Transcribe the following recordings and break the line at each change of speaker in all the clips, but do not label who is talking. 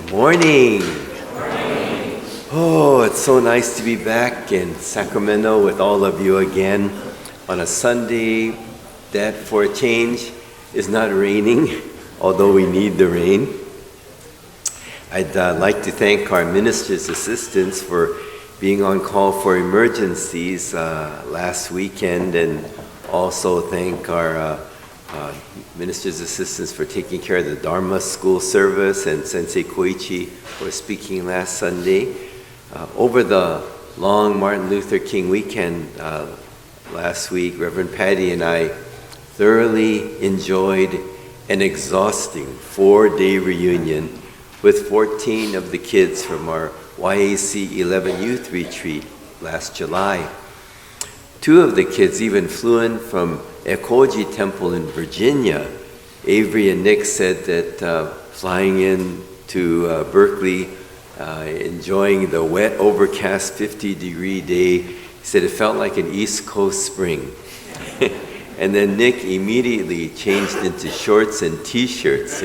Good morning. Oh, it's so nice to be back in Sacramento with all of you again on a Sunday that, for a change, is not raining, although we need the rain. I'd like to thank our minister's assistants for being on call for emergencies last weekend, and also thank our minister's assistants for taking care of the Dharma school service, and Sensei Koichi for speaking last Sunday. Over the long Martin Luther King weekend last week, Reverend Patty and I thoroughly enjoyed an exhausting 4-day reunion with 14 of the kids from our YAC 11 youth retreat last July. 2 of the kids even flew in from Ekoji Temple in Virginia. Avery and Nick said that flying in to Berkeley, enjoying the wet, overcast 50-degree day, he said it felt like an East Coast spring. And then Nick immediately changed into shorts and t-shirts,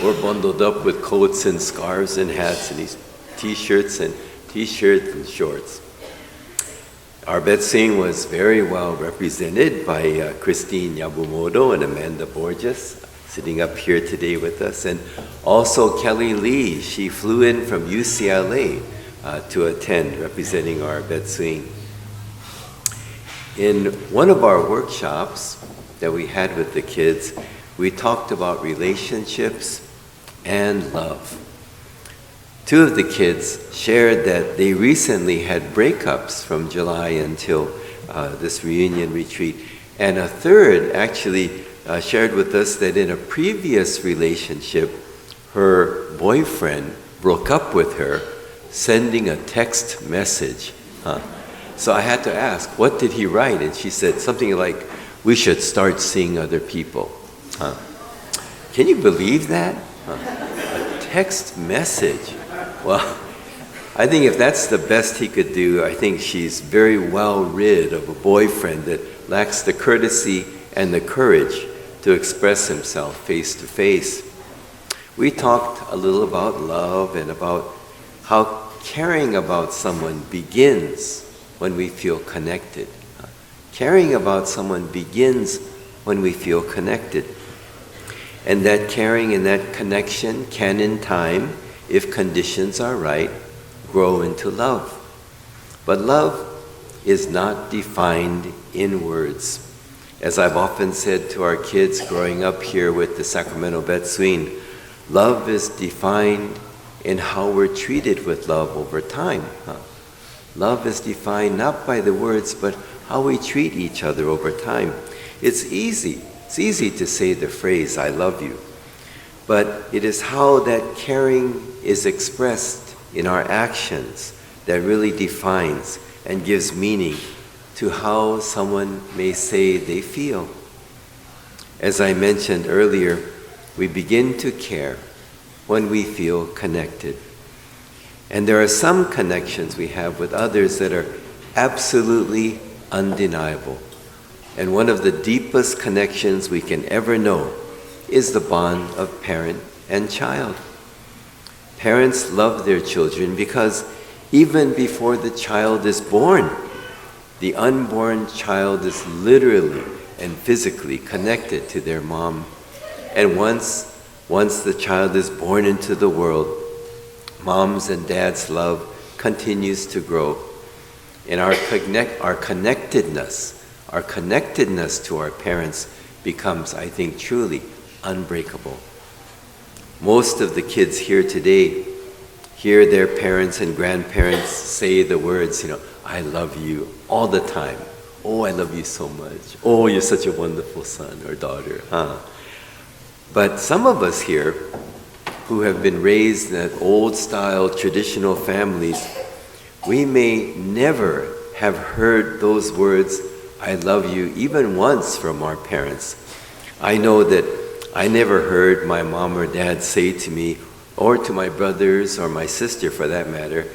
We're bundled up with coats and scarves and hats and these t-shirts and shorts. Our Betsing was very well represented by Christine Yabumoto and Amanda Borges, sitting up here today with us, and also Kelly Lee. She flew in from UCLA to attend, representing our Betsing. In one of our workshops that we had with the kids, we talked about relationships and love. 2 of the kids shared that they recently had breakups from July until this reunion retreat. And a third actually shared with us that in a previous relationship, her boyfriend broke up with her, sending a text message. So I had to ask, what did he write? And she said something like, "We should start seeing other people." Can you believe that? A text message. Well, I think if that's the best he could do, I think she's very well rid of a boyfriend that lacks the courtesy and the courage to express himself face to face. We talked a little about love and about how caring about someone begins when we feel connected. Caring about someone begins when we feel connected. And that caring and that connection can, in time, if conditions are right, grow into love. But love is not defined in words. As I've often said to our kids growing up here with the Sacramento Betsuin, love is defined in how we're treated with love over time. Love is defined not by the words, but how we treat each other over time. It's easy to say the phrase, "I love you." But it is how that caring is expressed in our actions that really defines and gives meaning to how someone may say they feel. As I mentioned earlier, we begin to care when we feel connected. And there are some connections we have with others that are absolutely undeniable. And one of the deepest connections we can ever know is the bond of parent and child. Parents love their children because even before the child is born, the unborn child is literally and physically connected to their mom. And once the child is born into the world, mom's and dad's love continues to grow. And our connectedness to our parents becomes, I think, truly unbreakable. Most of the kids here today hear their parents and grandparents say the words, "I love you," all the time. "Oh, I love you so much. Oh, you're such a wonderful son or daughter." But some of us here who have been raised in old-style traditional families, we may never have heard those words, "I love you," even once from our parents. I know that I never heard my mom or dad say to me, or to my brothers or my sister for that matter,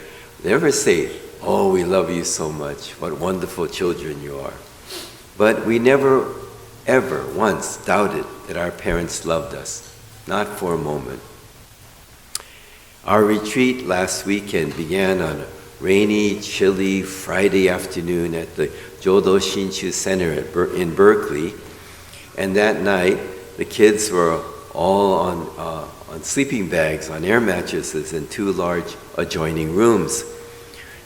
never say, "Oh, we love you so much. What wonderful children you are." But we never, ever once doubted that our parents loved us, not for a moment. Our retreat last weekend began on a rainy, chilly Friday afternoon at the Jodo Shinshu Center in Berkeley. And that night, the kids were all on sleeping bags, on air mattresses in 2 large adjoining rooms.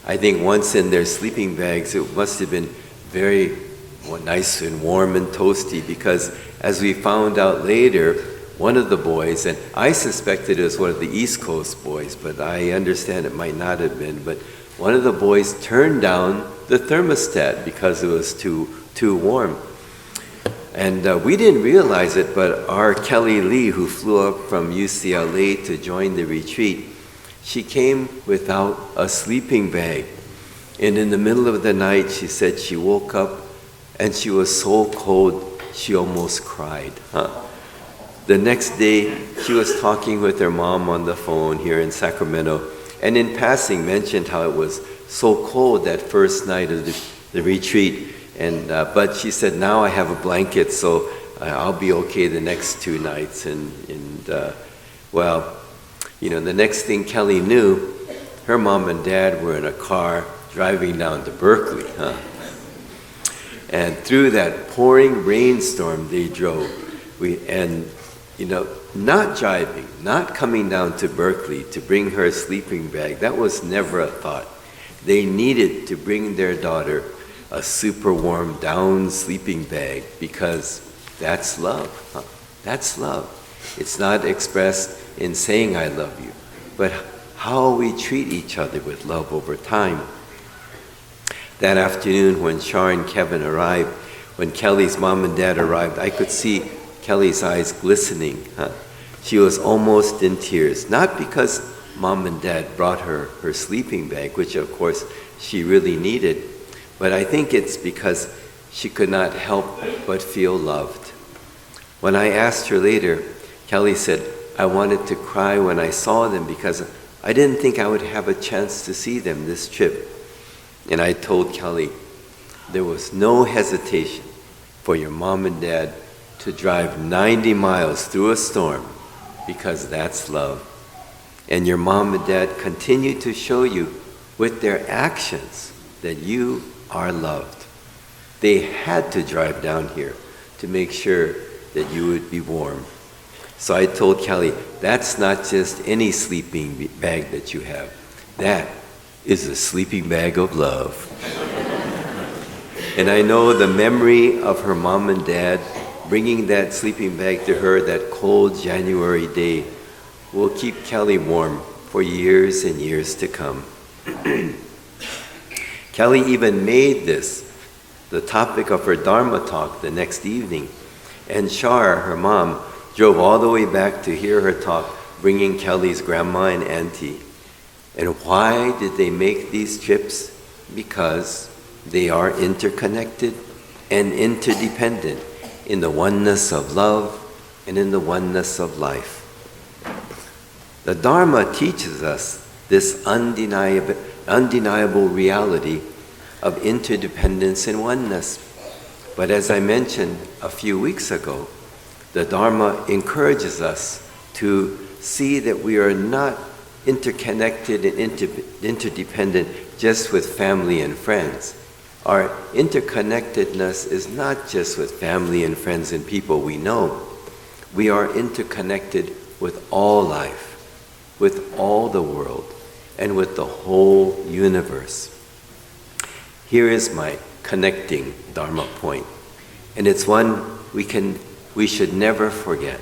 I think once in their sleeping bags, it must have been very nice and warm and toasty, because as we found out later, one of the boys, and I suspected it was one of the East Coast boys, but I understand it might not have been, but one of the boys turned down the thermostat because it was too warm. And we didn't realize it, but our Kelly Lee, who flew up from UCLA to join the retreat, she came without a sleeping bag. And in the middle of the night, she said she woke up and she was so cold, she almost cried. The next day, she was talking with her mom on the phone here in Sacramento, and in passing mentioned how it was so cold that first night of the retreat. And but she said, now I have a blanket, so I'll be okay the next 2 nights. Well, you know, the next thing Kelly knew, her mom and dad were in a car driving down to Berkeley. And through that pouring rainstorm, they drove. Not driving, not coming down to Berkeley to bring her a sleeping bag, that was never a thought. They needed to bring their daughter a super warm down sleeping bag, because that's love. That's love. It's not expressed in saying I love you, but how we treat each other with love over time. That afternoon when Char and Kevin arrived, when Kelly's mom and dad arrived, I could see Kelly's eyes glistening. She was almost in tears, not because mom and dad brought her her sleeping bag, which of course she really needed, but I think it's because she could not help but feel loved. When I asked her later, Kelly said, I wanted to cry when I saw them because I didn't think I would have a chance to see them this trip. And I told Kelly, there was no hesitation for your mom and dad to drive 90 miles through a storm, because that's love. And your mom and dad continue to show you with their actions that you are loved. They had to drive down here to make sure that you would be warm. So I told Kelly, that's not just any sleeping bag that you have. That is a sleeping bag of love. And I know the memory of her mom and dad bringing that sleeping bag to her that cold January day will keep Kelly warm for years and years to come. Kelly even made this the topic of her Dharma talk the next evening. And Char, her mom, drove all the way back to hear her talk, bringing Kelly's grandma and auntie. And why did they make these trips? Because they are interconnected and interdependent in the oneness of love and in the oneness of life. The Dharma teaches us this undeniable reality of interdependence and oneness. But as I mentioned a few weeks ago, the Dharma encourages us to see that we are not interconnected and interdependent just with family and friends. Our interconnectedness is not just with family and friends and people we know. We are interconnected with all life, with all the world, and with the whole universe. Here is my connecting Dharma point, and it's one we should never forget.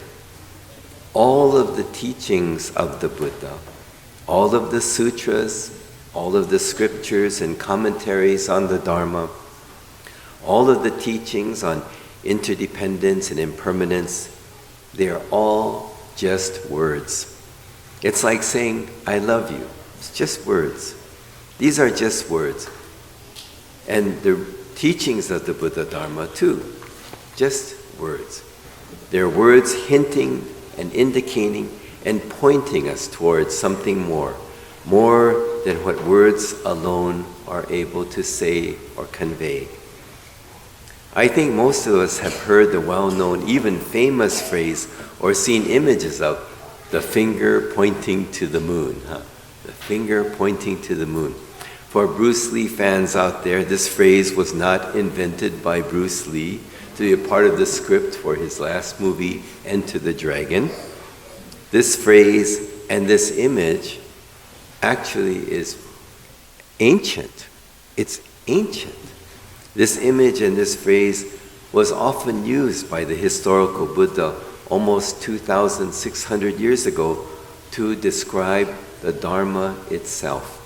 All of the teachings of the Buddha, all of the sutras, all of the scriptures and commentaries on the Dharma, all of the teachings on interdependence and impermanence, they are all just words. It's like saying, I love you. It's just words. These are just words. And the teachings of the Buddha Dharma too, just words. They're words hinting and indicating and pointing us towards something more than what words alone are able to say or convey. I think most of us have heard the well-known, even famous phrase or seen images of, The finger pointing to the moon. The finger pointing to the moon. For Bruce Lee fans out there, this phrase was not invented by Bruce Lee to be a part of the script for his last movie, Enter the Dragon. This phrase and this image actually is ancient. It's ancient. This image and this phrase was often used by the historical Buddha almost 2,600 years ago to describe the Dharma itself.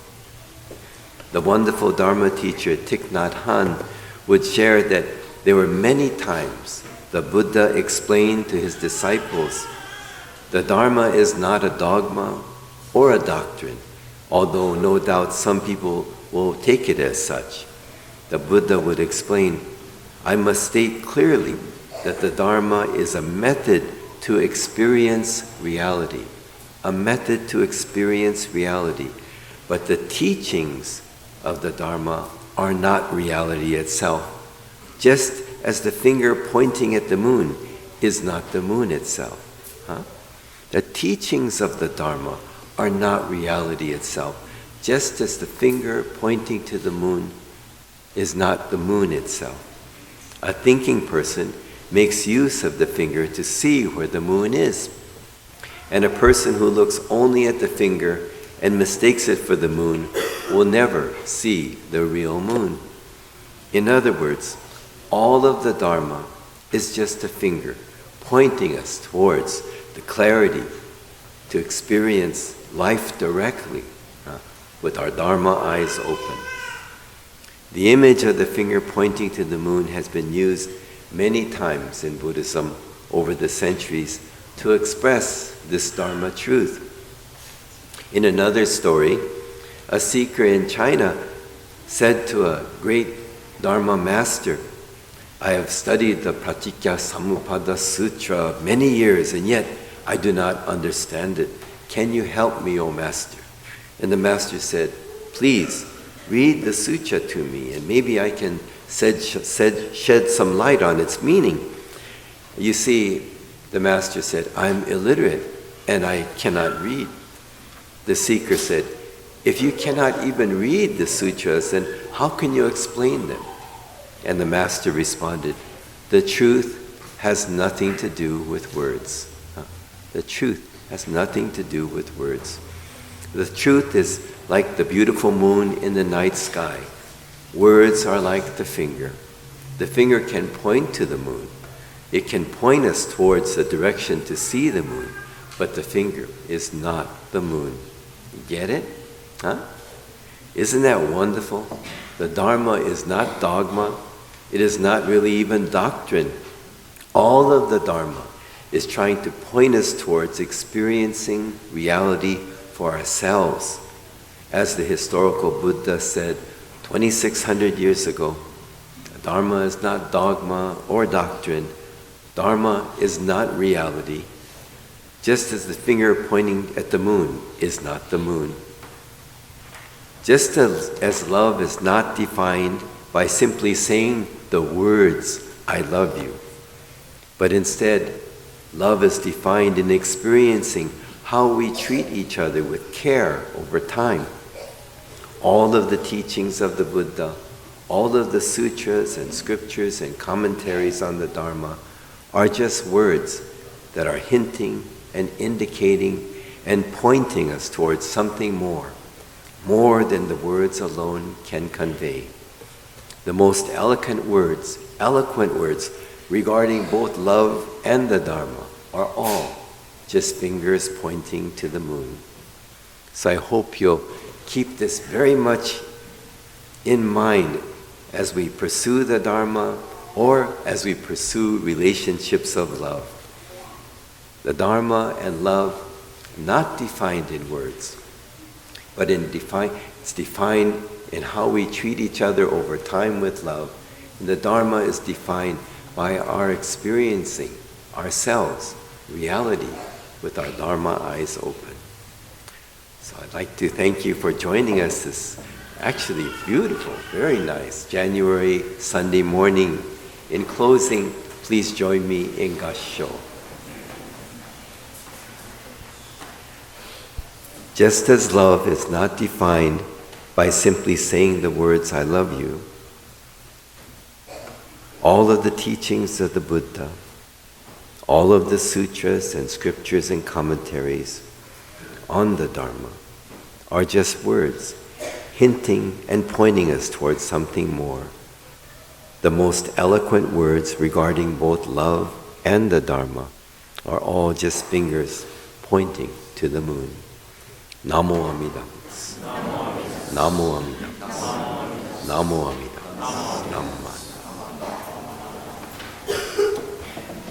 The wonderful Dharma teacher Thich Nhat Hanh would share that there were many times the Buddha explained to his disciples, the Dharma is not a dogma or a doctrine, although no doubt some people will take it as such. The Buddha would explain, I must state clearly that the Dharma is a method to experience reality. A method to experience reality. But the teachings of the Dharma are not reality itself. Just as the finger pointing at the moon is not the moon itself. The teachings of the Dharma are not reality itself. Just as the finger pointing to the moon is not the moon itself. A thinking person makes use of the finger to see where the moon is. And a person who looks only at the finger and mistakes it for the moon will never see the real moon. In other words, all of the Dharma is just a finger pointing us towards the clarity to experience life directly with our Dharma eyes open. The image of the finger pointing to the moon has been used many times in Buddhism over the centuries to express this Dharma truth. In another story, a seeker in China said to a great Dharma master, I have studied the Pratikya-samuppada Sutra many years, and yet I do not understand it. Can you help me, O master? And the master said, please, read the sutra to me, and maybe I can shed some light on its meaning. You see, the master said, I'm illiterate, and I cannot read. The seeker said, if you cannot even read the sutras, then how can you explain them? And the master responded, the truth has nothing to do with words. The truth has nothing to do with words. The truth is like the beautiful moon in the night sky. Words are like the finger. The finger can point to the moon. It can point us towards the direction to see the moon, but the finger is not the moon. Get it? Isn't that wonderful? The Dharma is not dogma. It is not really even doctrine. All of the Dharma is trying to point us towards experiencing reality for ourselves. As the historical Buddha said 2,600 years ago, Dharma is not dogma or doctrine. Dharma is not reality. Just as the finger pointing at the moon is not the moon. Just as love is not defined by simply saying the words, I love you. But instead, love is defined in experiencing how we treat each other with care over time. All of the teachings of the Buddha, all of the sutras and scriptures and commentaries on the Dharma are just words that are hinting and indicating and pointing us towards something more than the words alone can convey. The most eloquent words regarding both love and the Dharma are all just fingers pointing to the moon. So I hope you'll keep this very much in mind as we pursue the Dharma or as we pursue relationships of love. The Dharma and love not defined in words, but it's defined in how we treat each other over time with love. And the Dharma is defined by our experiencing ourselves, reality, with our Dharma eyes open. So I'd like to thank you for joining us this actually beautiful, very nice January Sunday morning. In closing, please join me in Gassho. Just as love is not defined by simply saying the words, I love you, all of the teachings of the Buddha, all of the sutras and scriptures and commentaries on the Dharma are just words, hinting and pointing us towards something more. The most eloquent words regarding both love and the Dharma are all just fingers pointing to the moon. Namo Amida. Namo Amida. Namo Amida. Namo Amida.